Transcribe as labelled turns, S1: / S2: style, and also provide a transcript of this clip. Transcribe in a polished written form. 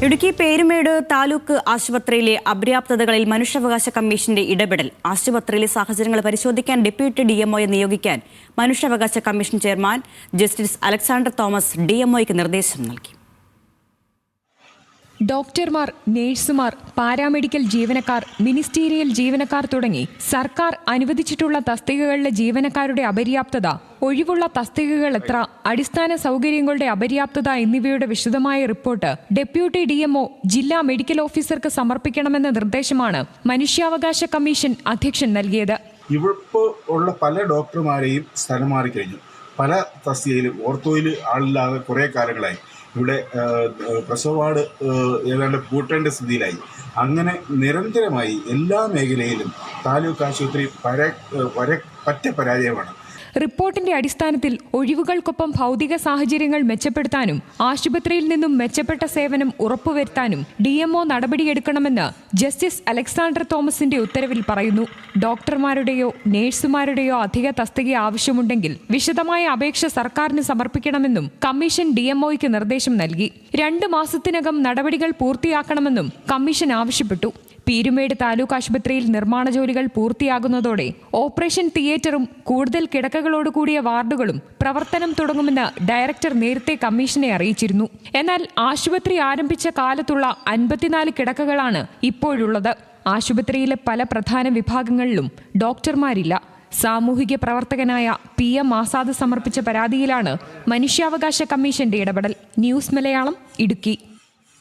S1: ഇടുക്കി പേരുമേട് താലൂക്ക് ആശുപത്രിയിലെ അപര്യാപ്തതകളിൽ മനുഷ്യാവകാശ കമ്മീഷന്റെ ഇടപെടൽ. ആശുപത്രിയിലെ സാഹചര്യങ്ങൾ പരിശോധിക്കാൻ ഡെപ്യൂട്ടി ഡിഎംഒയെ നിയോഗിക്കാൻ മനുഷ്യാവകാശ commission chairman justice Alexander Thomas ഡിഎംഒയ്ക്ക് നിർദ്ദേശം നൽകി.
S2: ഡോക്ടർമാർ, നഴ്സുമാർ, പാരാമെഡിക്കൽ ജീവനക്കാർ, മിനിസ്റ്റീരിയൽ ജീവനക്കാർ തുടങ്ങി സർക്കാർ അനുവദിച്ചിട്ടുള്ള തസ്തികകളിലെ ജീവനക്കാരുടെ അപര്യാപ്തത, ഒഴിവുള്ള തസ്തികകൾ എത്ര, അടിസ്ഥാന സൗകര്യങ്ങളുടെ അപര്യാപ്തത എന്നിവയുടെ വിശദമായ റിപ്പോർട്ട് ഡെപ്യൂട്ടി ഡിഎംഒ ജില്ലാ മെഡിക്കൽ ഓഫീസർക്ക് സമർപ്പിക്കണമെന്ന നിർദ്ദേശമാണ് മനുഷ്യാവകാശ കമ്മീഷൻ അധ്യക്ഷൻ നൽകിയത്.
S3: ഇപ്പോൾ ഉള്ള പല ഡോക്ടർമാരെയും സ്ഥലം മാറിക്കഴിഞ്ഞു. പല തസ്തികയിലും ഓർത്തോയിൽ ആളില്ലാതെ കുറേ കാലങ്ങളായി. ഇവിടെ പ്രസവ വാർഡ് ഏതാണ്ട് പൂട്ടേണ്ട സ്ഥിതിയിലായി. അങ്ങനെ നിരന്തരമായി എല്ലാ മേഖലയിലും താലൂക്ക് ആശുപത്രി പറ്റ പരാജയമാണ്.
S2: റിപ്പോർട്ടിന്റെ അടിസ്ഥാനത്തിൽ ഒഴിവുകൾക്കൊപ്പം ഭൗതിക സാഹചര്യങ്ങൾ മെച്ചപ്പെടുത്താനും ആശുപത്രിയിൽ നിന്നും മെച്ചപ്പെട്ട സേവനം ഉറപ്പുവരുത്താനും ഡിഎംഒ നടപടിയെടുക്കണമെന്ന് ജസ്റ്റിസ് അലക്സാണ്ടർ തോമസിന്റെ ഉത്തരവിൽ പറയുന്നു. ഡോക്ടർമാരുടെയോ നഴ്സുമാരുടെയോ അധിക തസ്തിക ആവശ്യമുണ്ടെങ്കിൽ വിശദമായ അപേക്ഷ സർക്കാരിന് സമർപ്പിക്കണമെന്നും കമ്മീഷൻ ഡിഎംഒയ്ക്ക് നിർദ്ദേശം നൽകി. 2 മാസത്തിനകം നടപടികൾ പൂർത്തിയാക്കണമെന്നും കമ്മീഷൻ ആവശ്യപ്പെട്ടു. പീരുമേട് താലൂക്ക് ആശുപത്രിയിൽ നിർമ്മാണ ജോലികൾ പൂർത്തിയാകുന്നതോടെ ഓപ്പറേഷൻ തിയേറ്ററും കൂടുതൽ കിടക്കകളോടുകൂടിയ വാർഡുകളും പ്രവർത്തനം തുടങ്ങുമെന്ന് ഡയറക്ടർ നേരത്തെ കമ്മീഷനെ അറിയിച്ചിരുന്നു. എന്നാൽ ആശുപത്രി ആരംഭിച്ച കാലത്തുള്ള 54 കിടക്കകളാണ് ഇപ്പോഴുള്ളത്. ആശുപത്രിയിലെ പല പ്രധാന വിഭാഗങ്ങളിലും ഡോക്ടർമാരില്ല. സാമൂഹിക പ്രവർത്തകനായ PM ആസാദ് സമർപ്പിച്ച പരാതിയിലാണ് മനുഷ്യാവകാശ കമ്മീഷന്റെ ഇടപെടൽ. ന്യൂസ് മലയാളം, ഇടുക്കി.